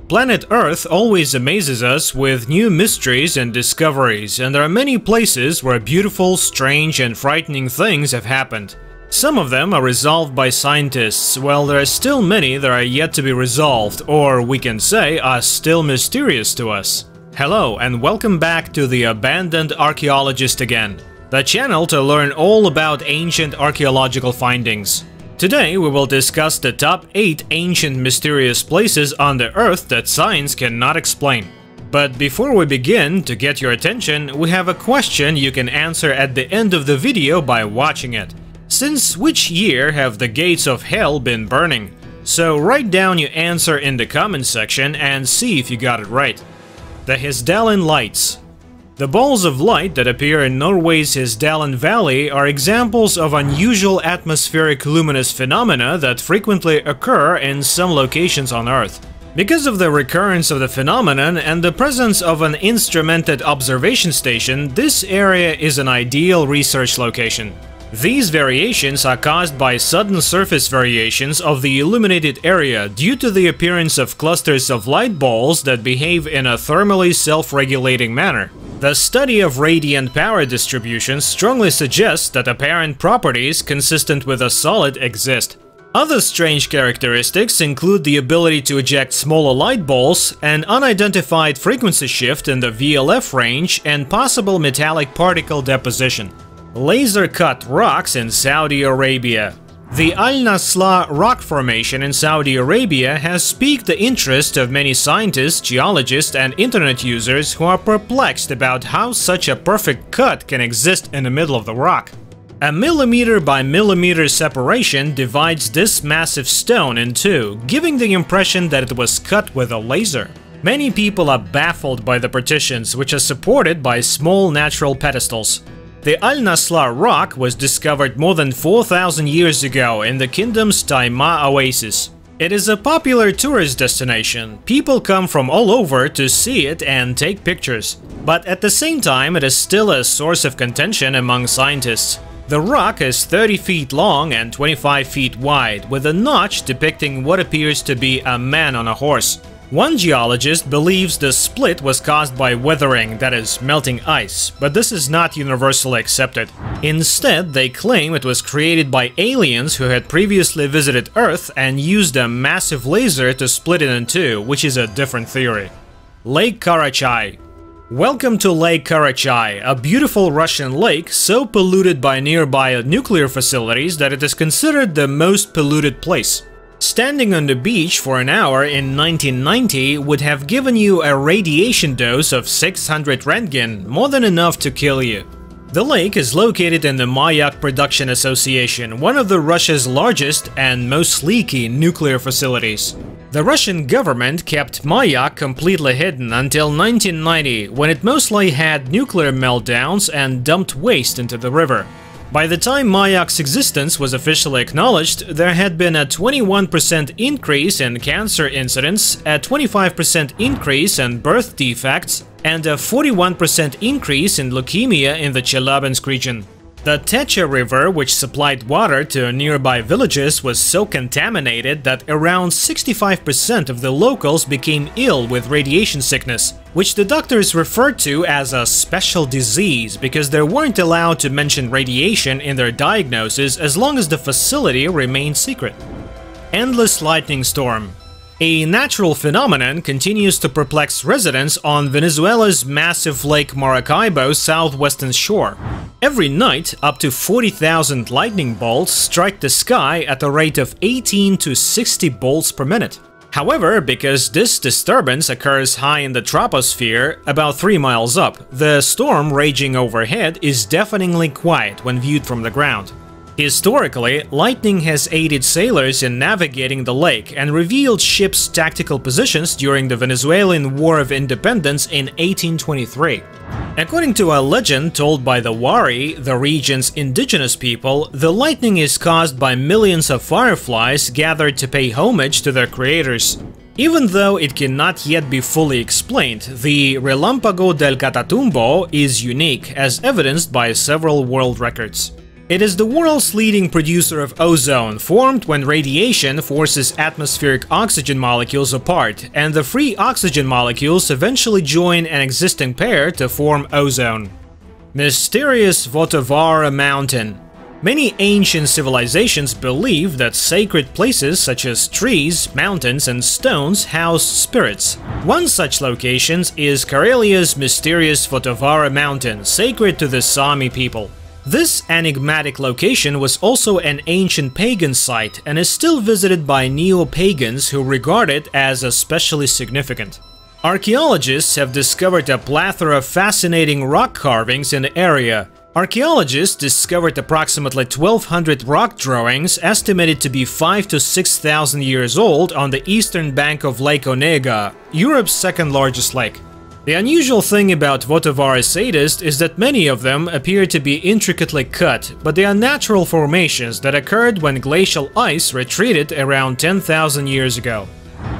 Planet Earth always amazes us with new mysteries and discoveries, and there are many places where beautiful, strange, and frightening things have happened. Some of them are resolved by scientists, while there are still many that are yet to be resolved, or we can say are still mysterious to us. Hello, and welcome back to the Abandoned Archaeologist again, the channel to learn all about ancient archaeological findings. Today we will discuss the top 8 ancient mysterious places on the Earth that science cannot explain. But before we begin, to get your attention, we have a question you can answer at the end of the video by watching it. Since which year have the gates of hell been burning? So write down your answer in the comment section and see if you got it right. The Hessdalen Lights. The balls of light that appear in Norway's Hessdalen Valley are examples of unusual atmospheric luminous phenomena that frequently occur in some locations on Earth. Because of the recurrence of the phenomenon and the presence of an instrumented observation station, this area is an ideal research location. These variations are caused by sudden surface variations of the illuminated area due to the appearance of clusters of light balls that behave in a thermally self-regulating manner. The study of radiant power distribution strongly suggests that apparent properties consistent with a solid exist. Other strange characteristics include the ability to eject smaller light balls, an unidentified frequency shift in the VLF range, and possible metallic particle deposition. Laser-cut rocks in Saudi Arabia. The Al-Nasla rock formation in Saudi Arabia has piqued the interest of many scientists, geologists, and internet users who are perplexed about how such a perfect cut can exist in the middle of the rock. A millimeter by millimeter separation divides this massive stone in two, giving the impression that it was cut with a laser. Many people are baffled by the partitions, which are supported by small natural pedestals. The Al-Nasla rock was discovered more than 4,000 years ago in the kingdom's Taima oasis. It is a popular tourist destination. People come from all over to see it and take pictures. But at the same time, it is still a source of contention among scientists. The rock is 30 feet long and 25 feet wide, with a notch depicting what appears to be a man on a horse. One geologist believes the split was caused by weathering, that is, melting ice, but this is not universally accepted. Instead, they claim it was created by aliens who had previously visited Earth and used a massive laser to split it in two, which is a different theory. Lake Karachay. Welcome to Lake Karachay, a beautiful Russian lake so polluted by nearby nuclear facilities that it is considered the most polluted place. Standing on the beach for an hour in 1990 would have given you a radiation dose of 600 Rentgen, more than enough to kill you. The lake is located in the Mayak Production Association, one of the Russia's largest and most leaky nuclear facilities. The Russian government kept Mayak completely hidden until 1990, when it mostly had nuclear meltdowns and dumped waste into the river. By the time Mayak's existence was officially acknowledged, there had been a 21% increase in cancer incidence, a 25% increase in birth defects, and a 41% increase in leukemia in the Chelyabinsk region. The Techa River, which supplied water to nearby villages, was so contaminated that around 65% of the locals became ill with radiation sickness, which the doctors referred to as a special disease because they weren't allowed to mention radiation in their diagnosis as long as the facility remained secret. Endless lightning storm. A natural phenomenon continues to perplex residents on Venezuela's massive Lake Maracaibo's southwestern shore. Every night, up to 40,000 lightning bolts strike the sky at a rate of 18 to 60 bolts per minute. However, because this disturbance occurs high in the troposphere, about 3 miles up, the storm raging overhead is deafeningly quiet when viewed from the ground. Historically, lightning has aided sailors in navigating the lake and revealed ships' tactical positions during the Venezuelan War of Independence in 1823. According to a legend told by the Wari, the region's indigenous people, the lightning is caused by millions of fireflies gathered to pay homage to their creators. Even though it cannot yet be fully explained, the Relampago del Catatumbo is unique, as evidenced by several world records. It is the world's leading producer of ozone, formed when radiation forces atmospheric oxygen molecules apart, and the free oxygen molecules eventually join an existing pair to form ozone. Mysterious Vottovaara mountain. Many ancient civilizations believe that sacred places such as trees, mountains, and stones house spirits. One such location is Karelia's mysterious Vottovaara mountain, sacred to the Sami people. This enigmatic location was also an ancient pagan site and is still visited by neo-pagans who regard it as especially significant. Archaeologists have discovered a plethora of fascinating rock carvings in the area. Archaeologists discovered approximately 1,200 rock drawings estimated to be 5,000 to 6,000 years old on the eastern bank of Lake Onega, Europe's second largest lake. The unusual thing about Vottovaara sadists is that many of them appear to be intricately cut, but they are natural formations that occurred when glacial ice retreated around 10,000 years ago.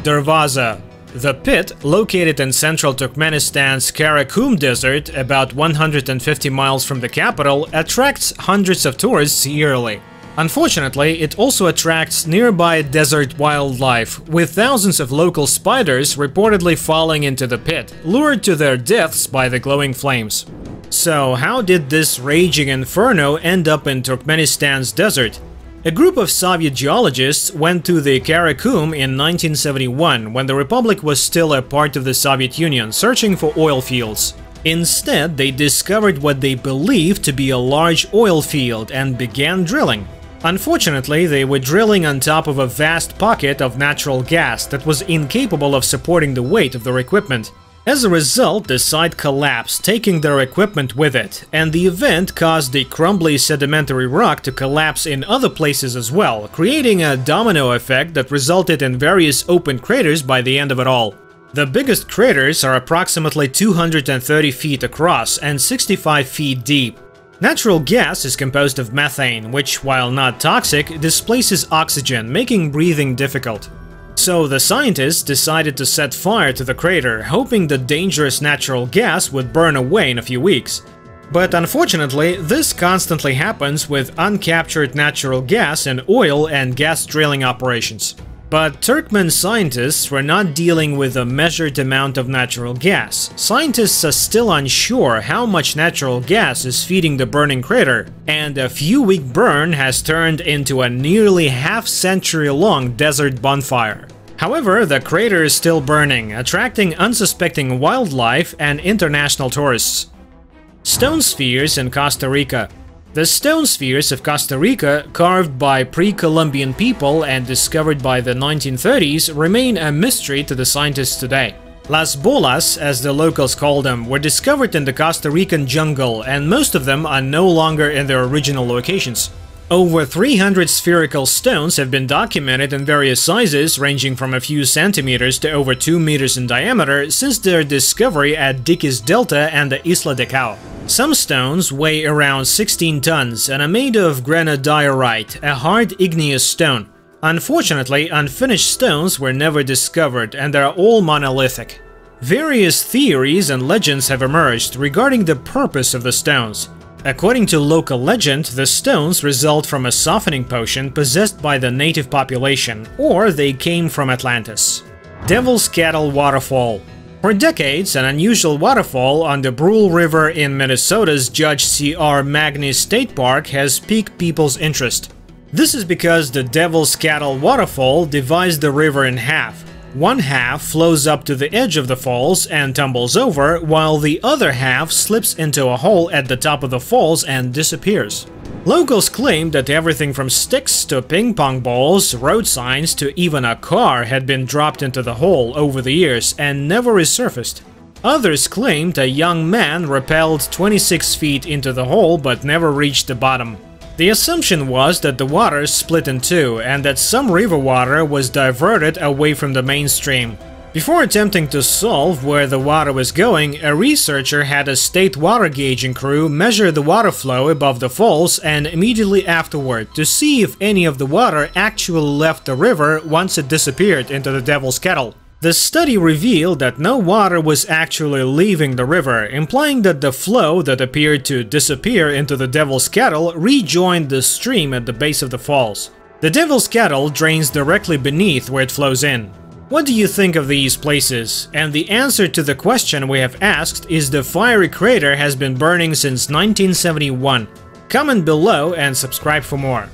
Darvaza. The pit, located in central Turkmenistan's Karachay desert, about 150 miles from the capital, attracts hundreds of tourists yearly. Unfortunately, it also attracts nearby desert wildlife, with thousands of local spiders reportedly falling into the pit, lured to their deaths by the glowing flames. So, how did this raging inferno end up in Turkmenistan's desert? A group of Soviet geologists went to the Karachay in 1971, when the Republic was still a part of the Soviet Union, searching for oil fields. Instead, they discovered what they believed to be a large oil field and began drilling. Unfortunately, they were drilling on top of a vast pocket of natural gas that was incapable of supporting the weight of their equipment. As a result, the site collapsed, taking their equipment with it, and the event caused the crumbly sedimentary rock to collapse in other places as well, creating a domino effect that resulted in various open craters by the end of it all. The biggest craters are approximately 230 feet across and 65 feet deep. Natural gas is composed of methane, which, while not toxic, displaces oxygen, making breathing difficult. So the scientists decided to set fire to the crater, hoping the dangerous natural gas would burn away in a few weeks. But unfortunately, this constantly happens with uncaptured natural gas in oil and gas drilling operations. But Turkmen scientists were not dealing with a measured amount of natural gas. Scientists are still unsure how much natural gas is feeding the burning crater, and a few-week burn has turned into a nearly half-century-long desert bonfire. However, the crater is still burning, attracting unsuspecting wildlife and international tourists. Stone spheres in Costa Rica. The stone spheres of Costa Rica, carved by pre-Columbian people and discovered by the 1930s, remain a mystery to the scientists today. Las bolas, as the locals call them, were discovered in the Costa Rican jungle, and most of them are no longer in their original locations. Over 300 spherical stones have been documented in various sizes, ranging from a few centimeters to over 2 meters in diameter, since their discovery at Diquis Delta and the Isla de Cao. Some stones weigh around 16 tons and are made of granodiorite, a hard igneous stone. Unfortunately, unfinished stones were never discovered, and are all monolithic. Various theories and legends have emerged regarding the purpose of the stones. According to local legend, the stones result from a softening potion possessed by the native population, or they came from Atlantis. Devil's Kettle Waterfall. For decades, an unusual waterfall on the Brule River in Minnesota's Judge C.R. Magny State Park has piqued people's interest. This is because the Devil's Kettle Waterfall divides the river in half. One half flows up to the edge of the falls and tumbles over, while the other half slips into a hole at the top of the falls and disappears. Locals claim that everything from sticks to ping pong balls, road signs, to even a car had been dropped into the hole over the years and never resurfaced. Others claimed a young man rappelled 26 feet into the hole but never reached the bottom. The assumption was that the water split in two and that some river water was diverted away from the mainstream. Before attempting to solve where the water was going, a researcher had a state water gauging crew measure the water flow above the falls and immediately afterward to see if any of the water actually left the river once it disappeared into the Devil's Kettle. The study revealed that no water was actually leaving the river, implying that the flow that appeared to disappear into the Devil's Kettle rejoined the stream at the base of the falls. The Devil's Kettle drains directly beneath where it flows in. What do you think of these places? And the answer to the question we have asked is the fiery crater has been burning since 1971. Comment below and subscribe for more.